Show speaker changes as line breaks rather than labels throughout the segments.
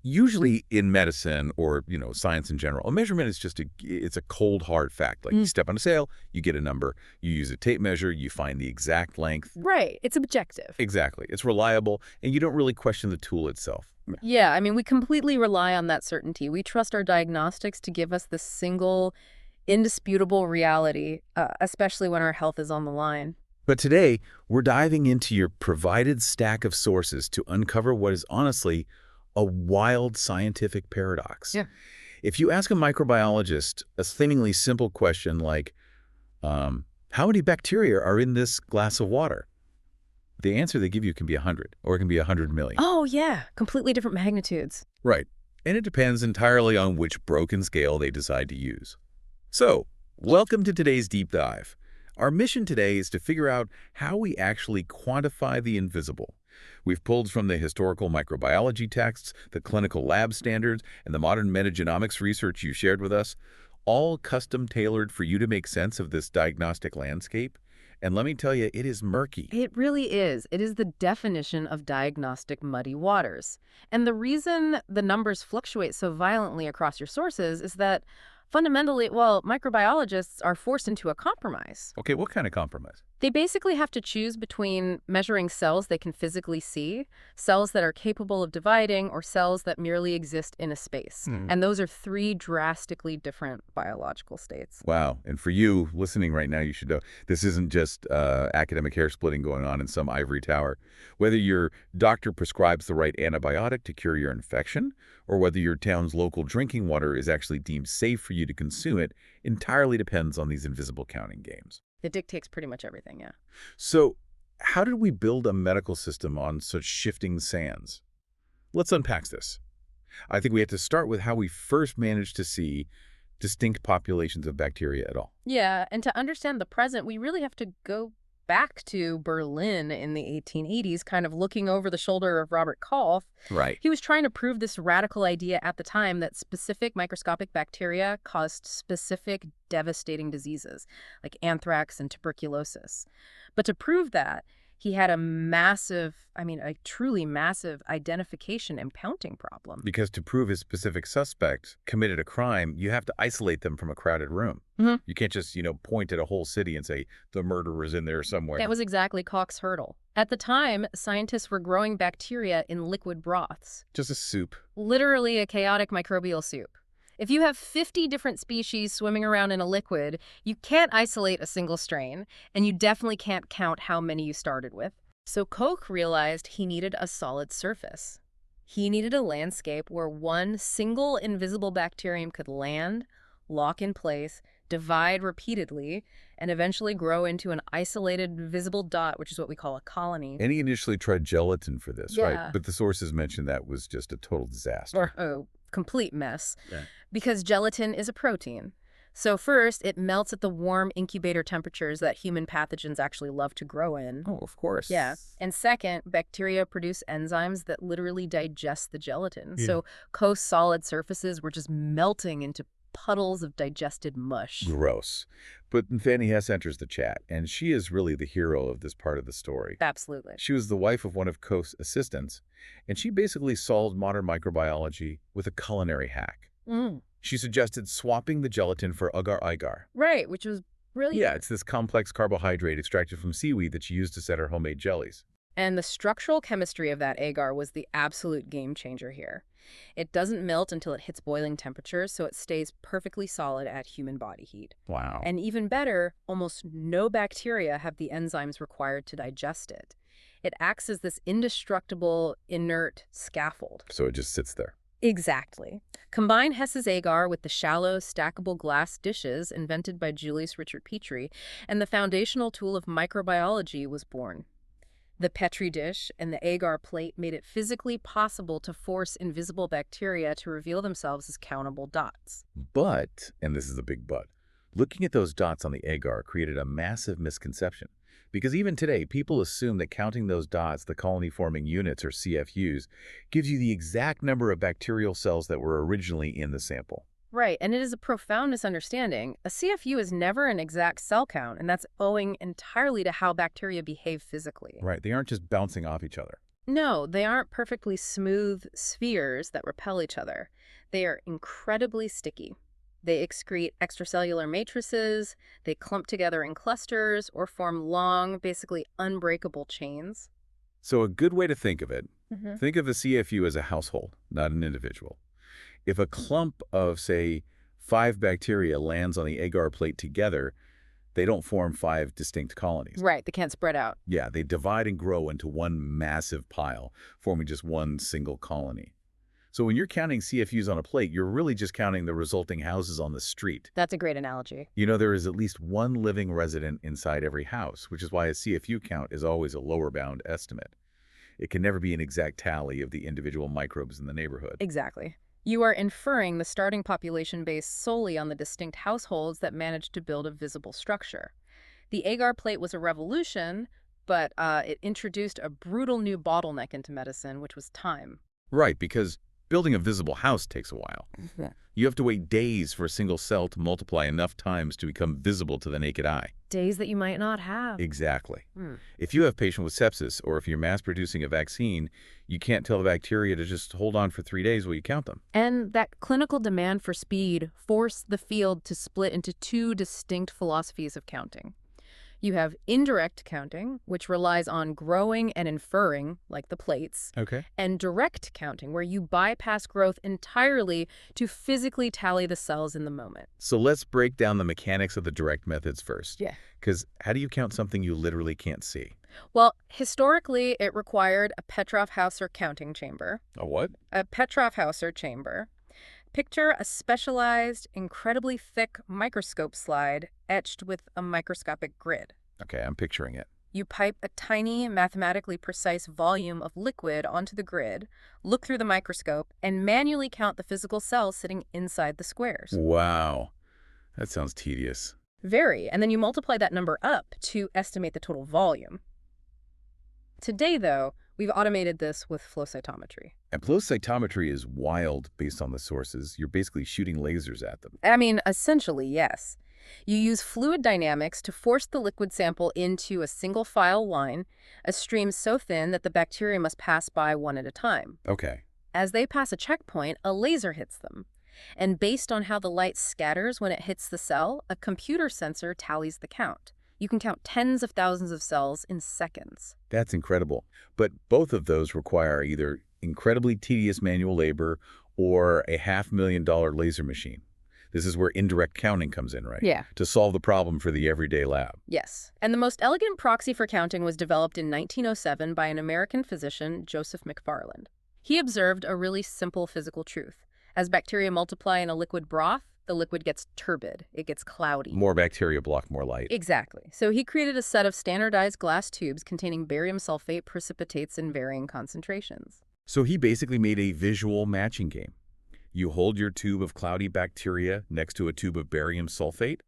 Usually in medicine or, science in general, a measurement is it's a cold, hard fact. Like you step on a scale, you get a number. You use a tape measure, you find the exact length.
Right. It's objective.
Exactly. It's reliable, and you don't really question the tool itself.
Yeah, I mean, we completely rely on that certainty. We trust our diagnostics to give us the single, indisputable reality, especially when our health is on the line.
But today, we're diving into your provided stack of sources to uncover what is honestly a wild scientific paradox.
Yeah.
If you ask a microbiologist a seemingly simple question like, how many bacteria are in this glass of water? The answer they give you can be 100, or it can be 100 million.
Oh, yeah. Completely different magnitudes.
Right. And it depends entirely on which broken scale they decide to use. So, welcome to today's deep dive. Our mission today is to figure out how we actually quantify the invisible. We've pulled from the historical microbiology texts, the clinical lab standards, and the modern metagenomics research you shared with us, all custom-tailored for you to make sense of this diagnostic landscape. And let me tell you, it is murky.
It really is. It is the definition of diagnostic muddy waters. And the reason the numbers fluctuate so violently across your sources is that fundamentally, well, microbiologists are forced into a compromise.
Okay, what kind of compromise?
They basically have to choose between measuring cells they can physically see, cells that are capable of dividing, or cells that merely exist in a space. And those are three drastically different biological states.
Wow. And for you listening right now, you should know this isn't just academic hair splitting going on in some ivory tower. Whether your doctor prescribes the right antibiotic to cure your infection, or whether your town's local drinking water is actually deemed safe for you to consume it, entirely depends on these invisible counting games.
It dictates pretty much everything, yeah.
So, how did we build a medical system on such shifting sands? Let's unpack this. I think we have to start with how we first managed to see distinct populations of bacteria at all.
Yeah, and to understand the present, we really have to go back to Berlin in the 1880s, kind of looking over the shoulder of Robert Koch.
Right.
He was trying to prove this radical idea at the time that specific microscopic bacteria caused specific devastating diseases, like anthrax and tuberculosis. But to prove that, he had a truly massive identification and counting problem.
Because to prove a specific suspect committed a crime, you have to isolate them from a crowded room. You can't just, point at a whole city and say, the murderer's in there somewhere.
That was exactly Koch's hurdle. At the time, scientists were growing bacteria in liquid broths.
Just a soup.
Literally a chaotic microbial soup. If you have 50 different species swimming around in a liquid, you can't isolate a single strain, and you definitely can't count how many you started with. So Koch realized he needed a solid surface. He needed a landscape where one single invisible bacterium could land, lock in place, divide repeatedly, and eventually grow into an isolated visible dot, which is what we call a colony.
And he initially tried gelatin for this,
Yeah.
right? But the sources mentioned that was just a total disaster.
Oh, complete mess.
Yeah.
Because gelatin is a protein. So first, it melts at the warm incubator temperatures that human pathogens actually love to grow in.
Oh, of course.
Yeah. And second, bacteria produce enzymes that literally digest the gelatin.
Yeah.
So Koch's solid surfaces were just melting into puddles of digested mush.
Gross. But Fanny Hess enters the chat, and she is really the hero of this part of the story.
Absolutely.
She was the wife of one of Koch's assistants, and she basically solved modern microbiology with a culinary hack. She suggested swapping the gelatin for agar-agar.
Right, which was brilliant.
Yeah, it's this complex carbohydrate extracted from seaweed that she used to set her homemade jellies.
And the structural chemistry of that agar was the absolute game changer here. It doesn't melt until it hits boiling temperatures, so it stays perfectly solid at human body heat.
Wow.
And even better, almost no bacteria have the enzymes required to digest it. It acts as this indestructible, inert scaffold.
So it just sits there.
Exactly. Combine Hess's agar with the shallow, stackable glass dishes invented by Julius Richard Petrie, and the foundational tool of microbiology was born. The Petri dish and the agar plate made it physically possible to force invisible bacteria to reveal themselves as countable dots.
But, and this is a big but, looking at those dots on the agar created a massive misconception. Because even today, people assume that counting those dots, the colony-forming units, or CFUs, gives you the exact number of bacterial cells that were originally in the sample.
Right, and it is a profound misunderstanding. A CFU is never an exact cell count, and that's owing entirely to how bacteria behave physically.
Right, they aren't just bouncing off each other.
No, they aren't perfectly smooth spheres that repel each other. They are incredibly sticky. They excrete extracellular matrices, they clump together in clusters, or form long, basically unbreakable chains.
So a good way to think of it,
Hmm.
think of a CFU as a household, not an individual. If a clump of, say, 5 bacteria lands on the agar plate together, they don't form 5 distinct colonies.
Right, they can't spread out.
Yeah, they divide and grow into one massive pile, forming just one single colony. So when you're counting CFUs on a plate, you're really just counting the resulting houses on the street.
That's a great analogy.
You know, there is at least one living resident inside every house, which is why a CFU count is always a lower bound estimate. It can never be an exact tally of the individual microbes in the neighborhood.
Exactly. You are inferring the starting population based solely on the distinct households that managed to build a visible structure. The agar plate was a revolution, but it introduced a brutal new bottleneck into medicine, which was time.
Right, because building a visible house takes a while.
Yeah.
You have to wait days for a single cell to multiply enough times to become visible to the naked eye.
Days that you might not have.
Exactly.
Hmm.
If you have a patient with sepsis, or if you're mass-producing a vaccine, you can't tell the bacteria to just hold on for 3 days while you count them.
And that clinical demand for speed forced the field to split into two distinct philosophies of counting. You have indirect counting, which relies on growing and inferring, like the plates,
Okay.
and direct counting, where you bypass growth entirely to physically tally the cells in the moment.
So let's break down the mechanics of the direct methods first.
Yeah.
Because how do you count something you literally can't see?
Well, historically, it required a Petroff-Hausser counting chamber.
A what?
A Petroff-Hausser chamber. Picture a specialized, incredibly thick microscope slide etched with a microscopic grid.
Okay, I'm picturing it.
You pipe a tiny, mathematically precise volume of liquid onto the grid, look through the microscope, and manually count the physical cells sitting inside the squares.
Wow. That sounds tedious.
Very, and then you multiply that number up to estimate the total volume. Today, though, we've automated this with flow cytometry.
And flow cytometry is wild based on the sources. You're basically shooting lasers at them.
I mean, essentially, yes. You use fluid dynamics to force the liquid sample into a single file line, a stream so thin that the bacteria must pass by one at a time.
Okay.
As they pass a checkpoint, a laser hits them. And based on how the light scatters when it hits the cell, a computer sensor tallies the count. You can count tens of thousands of cells in seconds.
That's incredible. But both of those require either incredibly tedious manual labor or a $500,000 laser machine. This is where indirect counting comes in, right?
Yeah.
To solve the problem for the everyday lab.
Yes. And the most elegant proxy for counting was developed in 1907 by an American physician, Joseph McFarland. He observed a really simple physical truth. As bacteria multiply in a liquid broth, the liquid gets turbid. It gets cloudy.
More bacteria block more light.
Exactly. So he created a set of standardized glass tubes containing barium sulfate precipitates in varying concentrations.
So he basically made a visual matching game. You hold your tube of cloudy bacteria next to a tube of barium sulfate.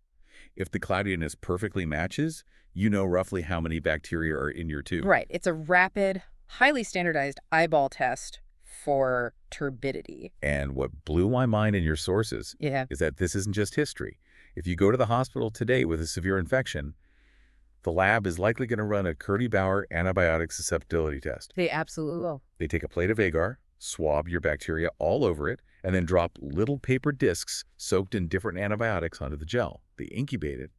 If the cloudiness perfectly matches, you know roughly how many bacteria are in your tube.
Right. It's a rapid, highly standardized eyeball test for turbidity.
And what blew my mind in your sources
Yeah.
is that this isn't just history. If you go to the hospital today with a severe infection, the lab is likely going to run a Curdy-Bauer antibiotic susceptibility test.
They absolutely will.
They take a plate of agar, swab your bacteria all over it, and then drop little paper discs soaked in different antibiotics onto the gel. They incubate it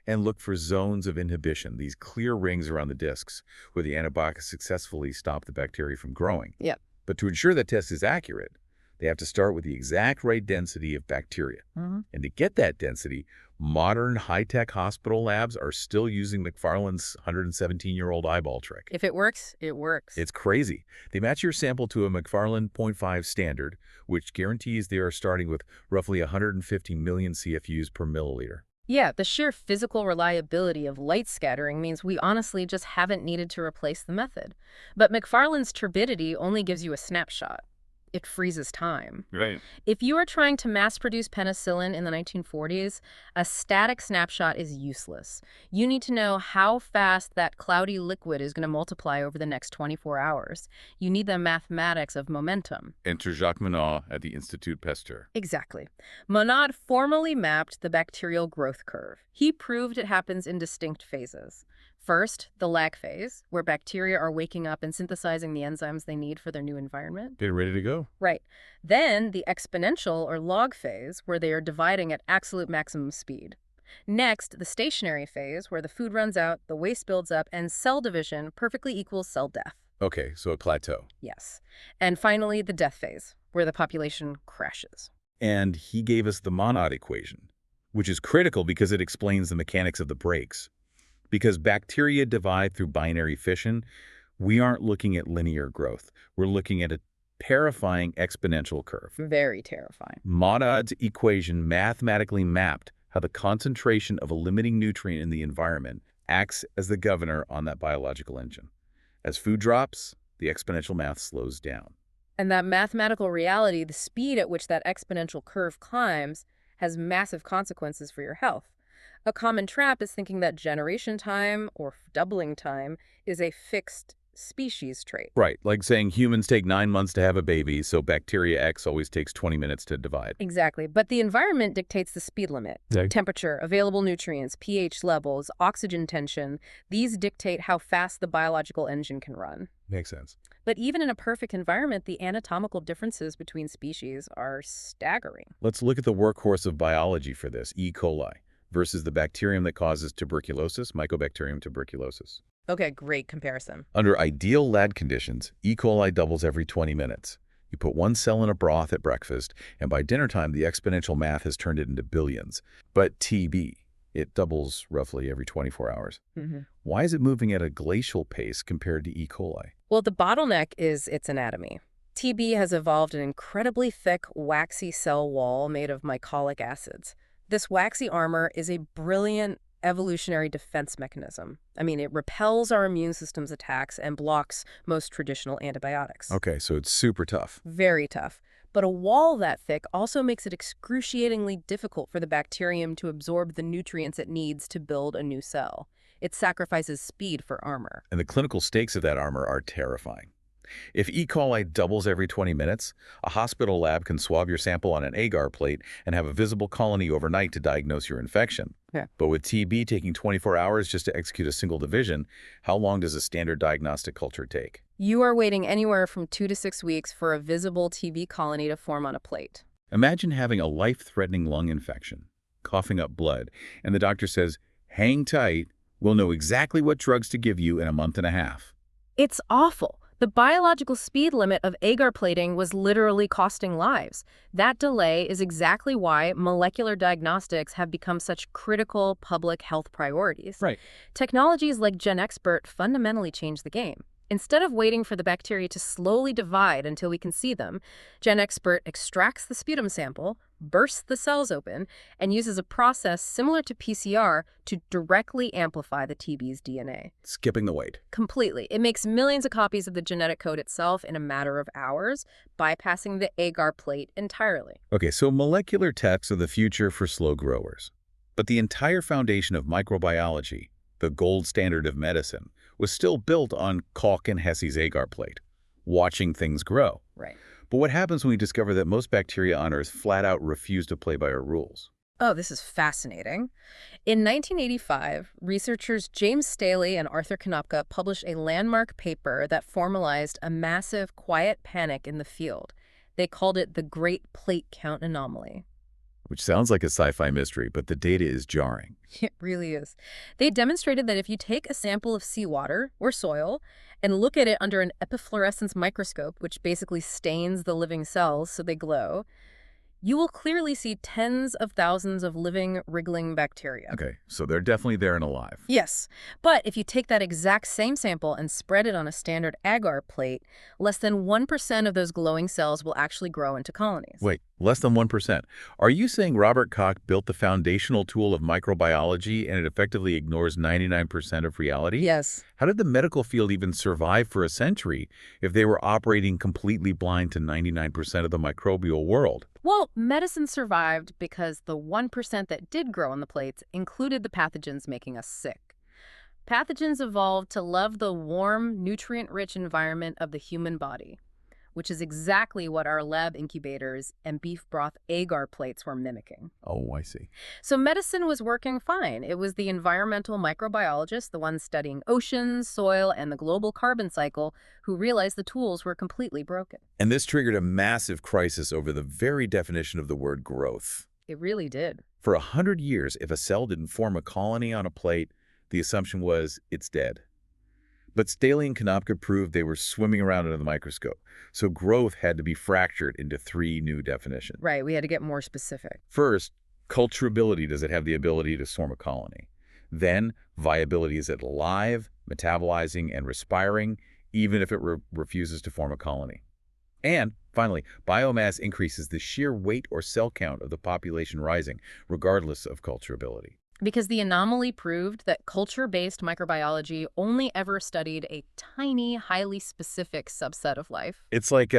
and look for zones of inhibition, these clear rings around the discs where the antibiotics successfully stop the bacteria from growing.
Yep.
But to ensure that test is accurate, they have to start with the exact right density of bacteria.
Mm-hmm.
And to get that density, modern high-tech hospital labs are still using McFarland's 117-year-old eyeball trick.
If it works, it works.
It's crazy. They match your sample to a McFarland 0.5 standard, which guarantees they are starting with roughly 150 million CFUs per milliliter.
Yeah, the sheer physical reliability of light scattering means we honestly just haven't needed to replace the method. But McFarland's turbidity only gives you a snapshot. It freezes time.
Right.
If you are trying to mass-produce penicillin in the 1940s, a static snapshot is useless. You need to know how fast that cloudy liquid is going to multiply over the next 24 hours. You need the mathematics of momentum.
Enter Jacques Monod at the Institut Pasteur.
Exactly. Monod formally mapped the bacterial growth curve. He proved it happens in distinct phases. First, the lag phase, where bacteria are waking up and synthesizing the enzymes they need for their new environment.
Get ready to go.
Right. Then, the exponential or log phase, where they are dividing at absolute maximum speed. Next, the stationary phase, where the food runs out, the waste builds up, and cell division perfectly equals cell death.
Okay, so a plateau.
Yes. And finally, the death phase, where the population crashes.
And he gave us the Monod equation, which is critical because it explains the mechanics of the breaks. Because bacteria divide through binary fission, we aren't looking at linear growth. We're looking at a terrifying exponential curve.
Very terrifying.
Monod's equation mathematically mapped how the concentration of a limiting nutrient in the environment acts as the governor on that biological engine. As food drops, the exponential math slows down.
And that mathematical reality, the speed at which that exponential curve climbs, has massive consequences for your health. A common trap is thinking that generation time, or doubling time, is a fixed species trait.
Right, like saying humans take 9 months to have a baby, so bacteria X always takes 20 minutes to divide.
Exactly, but the environment dictates the speed limit.
Okay.
Temperature, available nutrients, pH levels, oxygen tension, these dictate how fast the biological engine can run.
Makes sense.
But even in a perfect environment, the anatomical differences between species are staggering.
Let's look at the workhorse of biology for this, E. coli, versus the bacterium that causes tuberculosis, Mycobacterium tuberculosis.
Okay, great comparison.
Under ideal lab conditions, E. coli doubles every 20 minutes. You put one cell in a broth at breakfast, and by dinner time, the exponential math has turned it into billions. But TB, it doubles roughly every 24 hours. Why is it moving at a glacial pace compared to E. coli?
Well, the bottleneck is its anatomy. TB has evolved an incredibly thick, waxy cell wall made of mycolic acids. This waxy armor is a brilliant evolutionary defense mechanism. I mean, it repels our immune system's attacks and blocks most traditional antibiotics.
Okay, so it's super tough.
Very tough. But a wall that thick also makes it excruciatingly difficult for the bacterium to absorb the nutrients it needs to build a new cell. It sacrifices speed for armor.
And the clinical stakes of that armor are terrifying. If E. coli doubles every 20 minutes, a hospital lab can swab your sample on an agar plate and have a visible colony overnight to diagnose your infection.
Yeah.
But with TB taking 24 hours just to execute a single division, how long does a standard diagnostic culture take?
You are waiting anywhere from 2 to 6 weeks for a visible TB colony to form on a plate.
Imagine having a life-threatening lung infection, coughing up blood, and the doctor says, "Hang tight, we'll know exactly what drugs to give you in a month and a half."
It's awful. The biological speed limit of agar plating was literally costing lives. That delay is exactly why molecular diagnostics have become such critical public health priorities.
Right.
Technologies like GenExpert fundamentally change the game. Instead of waiting for the bacteria to slowly divide until we can see them, GenExpert extracts the sputum sample, bursts the cells open, and uses a process similar to PCR to directly amplify the TB's DNA.
Skipping the wait.
Completely. It makes millions of copies of the genetic code itself in a matter of hours, bypassing the agar plate entirely.
Okay, so molecular tests are the future for slow growers. But the entire foundation of microbiology, the gold standard of medicine, was still built on Koch and Hesse's agar plate, watching things grow.
Right.
But what happens when we discover that most bacteria on Earth flat out refuse to play by our rules?
Oh, this is fascinating. In 1985, researchers James Staley and Arthur Konopka published a landmark paper that formalized a massive quiet panic in the field. They called it the Great Plate Count Anomaly.
Which sounds like a sci-fi mystery, but the data is jarring.
It really is. They demonstrated that if you take a sample of seawater or soil and look at it under an epifluorescence microscope, which basically stains the living cells so they glow, you will clearly see tens of thousands of living, wriggling bacteria.
Okay, so they're definitely there and alive.
Yes, but if you take that exact same sample and spread it on a standard agar plate, less than 1% of those glowing cells will actually grow into colonies.
Wait, less than 1%. Are you saying Robert Koch built the foundational tool of microbiology and it effectively ignores 99% of reality?
Yes.
How did the medical field even survive for a century if they were operating completely blind to 99% of the microbial world?
Well, medicine survived because the 1% that did grow on the plates included the pathogens making us sick. Pathogens evolved to love the warm, nutrient-rich environment of the human body. which is exactly what our lab incubators and beef broth agar plates were mimicking.
Oh, I see.
So medicine was working fine. It was the environmental microbiologists, the ones studying oceans, soil, and the global carbon cycle, who realized the tools were completely broken.
And this triggered a massive crisis over the very definition of the word growth.
It really did.
For 100 years, if a cell didn't form a colony on a plate, the assumption was it's dead. But Staley and Konopka proved they were swimming around under the microscope, so growth had to be fractured into 3 new definitions.
Right, we had to get more specific.
First, culturability, does it have the ability to form a colony? Then, viability, is it alive, metabolizing, and respiring, even if it refuses to form a colony? And, finally, biomass increases the sheer weight or cell count of the population rising, regardless of culturability.
Because the anomaly proved that culture-based microbiology only ever studied a tiny, highly specific subset of life.
It's like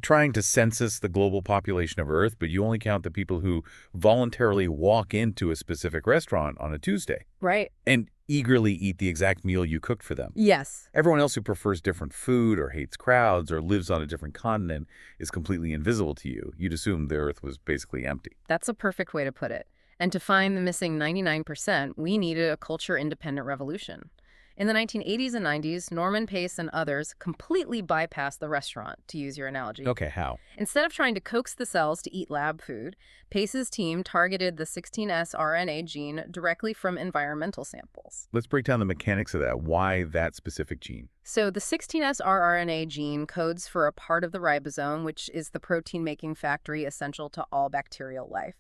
trying to census the global population of Earth, but you only count the people who voluntarily walk into a specific restaurant on a Tuesday.
Right.
And eagerly eat the exact meal you cooked for them.
Yes.
Everyone else who prefers different food or hates crowds or lives on a different continent is completely invisible to you. You'd assume the Earth was basically empty.
That's a perfect way to put it. And to find the missing 99%, we needed a culture-independent revolution. In the 1980s and 90s, Norman Pace and others completely bypassed the restaurant, to use your analogy.
Okay, how?
Instead of trying to coax the cells to eat lab food, Pace's team targeted the 16S RNA gene directly from environmental samples.
Let's break down the mechanics of that. Why that specific gene?
So the 16S rRNA gene codes for a part of the ribosome, which is the protein-making factory essential to all bacterial life.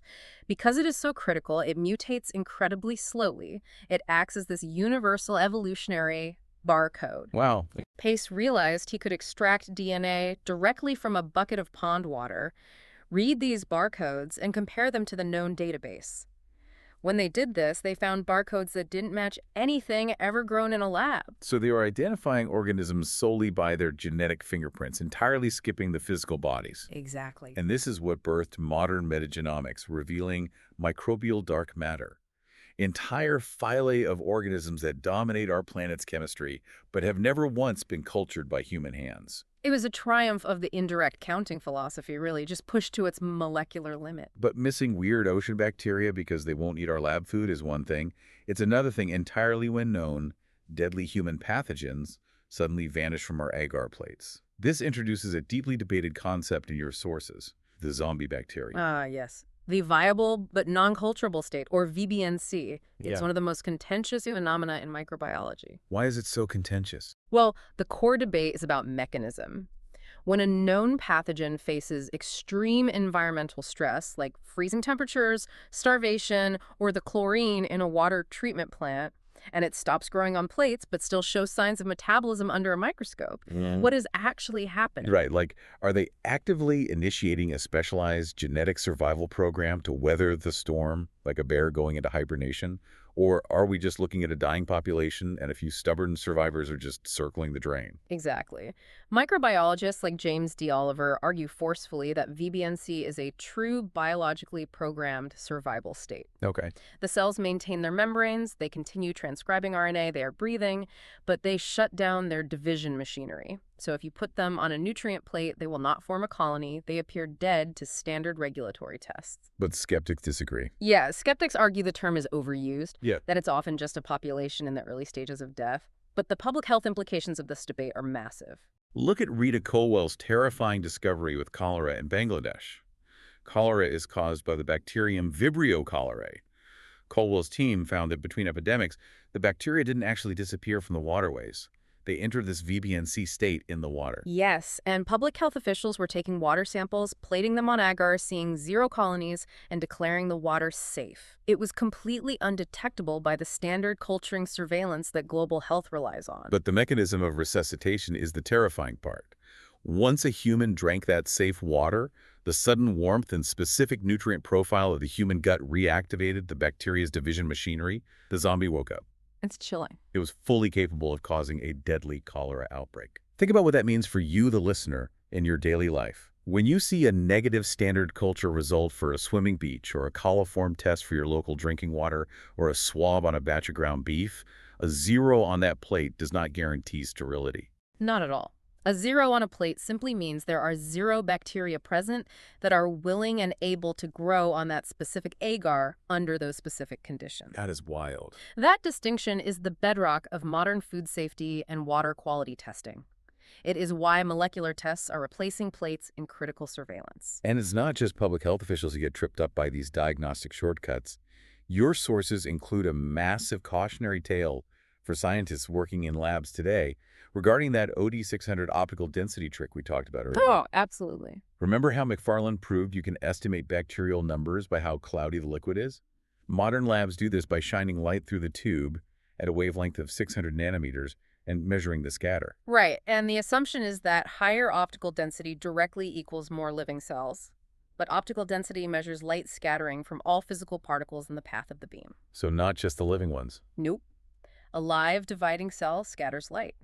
Because it is so critical, it mutates incredibly slowly. It acts as this universal evolutionary barcode.
Wow.
Pace realized he could extract DNA directly from a bucket of pond water, read these barcodes, and compare them to the known database. When they did this, they found barcodes that didn't match anything ever grown in a lab.
So they were identifying organisms solely by their genetic fingerprints, entirely skipping the physical bodies.
Exactly.
And this is what birthed modern metagenomics, revealing microbial dark matter. Entire phylae of organisms that dominate our planet's chemistry, but have never once been cultured by human hands.
It was a triumph of the indirect counting philosophy, really, just pushed to its molecular limit.
But missing weird ocean bacteria because they won't eat our lab food is one thing. It's another thing entirely when known, deadly human pathogens suddenly vanish from our agar plates. This introduces a deeply debated concept in your sources, the zombie bacteria.
Ah, yes. The viable but non-culturable state, or VBNC. It's one of the most contentious phenomena in microbiology.
Why is it so contentious?
Well, the core debate is about mechanism. When a known pathogen faces extreme environmental stress, like freezing temperatures, starvation, or the chlorine in a water treatment plant, and it stops growing on plates but still shows signs of metabolism under a microscope, what is actually happening?
Right, like, are they actively initiating a specialized genetic survival program to weather the storm, like a bear going into hibernation? Or are we just looking at a dying population and a few stubborn survivors are just circling the drain?
Exactly. Microbiologists like James D. Oliver argue forcefully that VBNC is a true biologically programmed survival state.
Okay.
The cells maintain their membranes, they continue transcribing RNA, they are breathing, but they shut down their division machinery. So if you put them on a nutrient plate, they will not form a colony. They appear dead to standard regulatory tests.
But skeptics disagree.
Yeah, skeptics argue the term is overused,
Yeah.
that it's often just a population in the early stages of death. But the public health implications of this debate are massive.
Look at Rita Colwell's terrifying discovery with cholera in Bangladesh. Cholera is caused by the bacterium Vibrio cholerae. Colwell's team found that between epidemics, the bacteria didn't actually disappear from the waterways. They entered this VBNC state in the water.
Yes, and public health officials were taking water samples, plating them on agar, seeing 0 colonies, and declaring the water safe. It was completely undetectable by the standard culturing surveillance that global health relies on.
But the mechanism of resuscitation is the terrifying part. Once a human drank that safe water, the sudden warmth and specific nutrient profile of the human gut reactivated the bacteria's division machinery. The zombie woke up.
It's chilling.
It was fully capable of causing a deadly cholera outbreak. Think about what that means for you, the listener, in your daily life. When you see a negative standard culture result for a swimming beach or a coliform test for your local drinking water or a swab on a batch of ground beef, a 0 on that plate does not guarantee sterility.
Not at all. A 0 on a plate simply means there are 0 bacteria present that are willing and able to grow on that specific agar under those specific conditions.
That is wild.
That distinction is the bedrock of modern food safety and water quality testing. It is why molecular tests are replacing plates in critical surveillance.
And it's not just public health officials who get tripped up by these diagnostic shortcuts. Your sources include a massive cautionary tale for scientists working in labs today regarding that OD600 optical density trick we talked about earlier.
Oh, absolutely.
Remember how McFarland proved you can estimate bacterial numbers by how cloudy the liquid is? Modern labs do this by shining light through the tube at a wavelength of 600 nanometers and measuring the scatter.
Right, and the assumption is that higher optical density directly equals more living cells. But optical density measures light scattering from all physical particles in the path of the beam.
So not just the living ones.
Nope. A live dividing cell scatters light.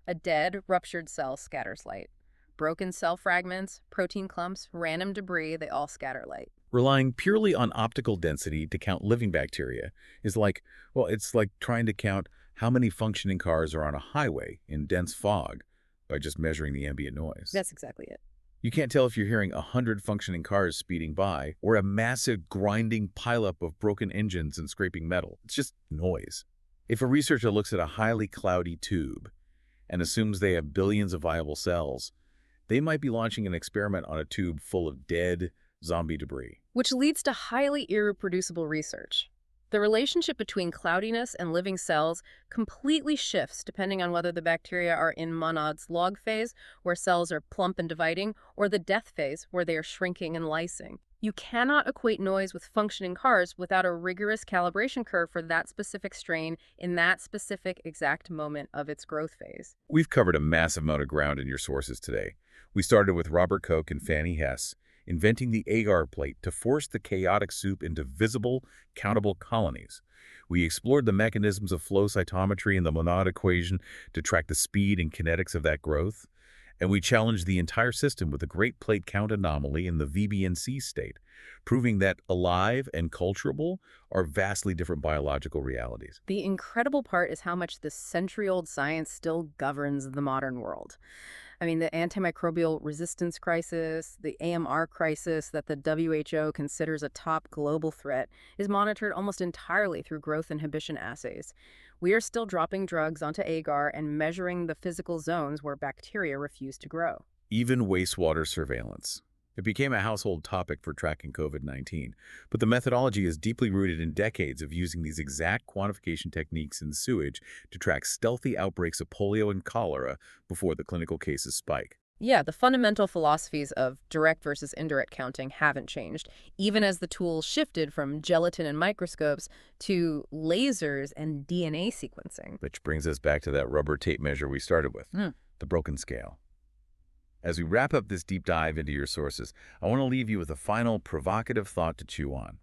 A dead, ruptured cell scatters light. Broken cell fragments, protein clumps, random debris, they all scatter light.
Relying purely on optical density to count living bacteria is like, well, it's like trying to count how many functioning cars are on a highway in dense fog by just measuring the ambient noise.
That's exactly it.
You can't tell if you're hearing 100 functioning cars speeding by or a massive grinding pileup of broken engines and scraping metal. It's just noise. If a researcher looks at a highly cloudy tube and assumes they have billions of viable cells, they might be launching an experiment on a tube full of dead zombie debris.
Which leads to highly irreproducible research. The relationship between cloudiness and living cells completely shifts depending on whether the bacteria are in Monod's log phase, where cells are plump and dividing, or the death phase, where they are shrinking and lysing. You cannot equate noise with functioning cars without a rigorous calibration curve for that specific strain in that specific exact moment of its growth phase.
We've covered a massive amount of ground in your sources today. We started with Robert Koch and Fanny Hess, inventing the agar plate to force the chaotic soup into visible, countable colonies. We explored the mechanisms of flow cytometry and the Monod equation to track the speed and kinetics of that growth. And we challenged the entire system with a great plate count anomaly in the VBNC state, proving that alive and culturable are vastly different biological realities.
The incredible part is how much this century-old science still governs the modern world. I mean, the antimicrobial resistance crisis, the AMR crisis that the WHO considers a top global threat, is monitored almost entirely through growth inhibition assays. We are still dropping drugs onto agar and measuring the physical zones where bacteria refuse to grow.
Even wastewater surveillance. It became a household topic for tracking COVID-19, but the methodology is deeply rooted in decades of using these exact quantification techniques in sewage to track stealthy outbreaks of polio and cholera before the clinical cases spike.
Yeah, the fundamental philosophies of direct versus indirect counting haven't changed, even as the tools shifted from gelatin and microscopes to lasers and DNA sequencing.
Which brings us back to that rubber tape measure we started with, the broken scale. As we wrap up this deep dive into your sources, I want to leave you with a final provocative thought to chew on.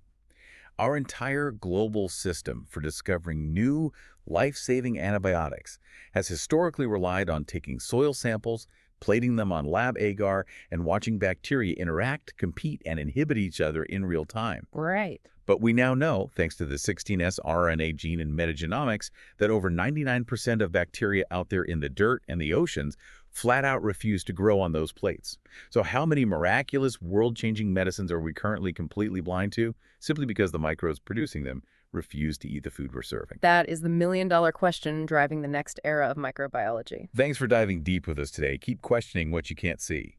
Our entire global system for discovering new, life-saving antibiotics has historically relied on taking soil samples, plating them on lab agar, and watching bacteria interact, compete, and inhibit each other in real time.
Right.
But we now know, thanks to the 16S RNA gene in metagenomics, that over 99% of bacteria out there in the dirt and the oceans flat out refuse to grow on those plates. So how many miraculous, world-changing medicines are we currently completely blind to, simply because the microbes producing them refuse to eat the food we're serving?
That is the million-dollar question driving the next era of microbiology.
Thanks for diving deep with us today. Keep questioning what you can't see.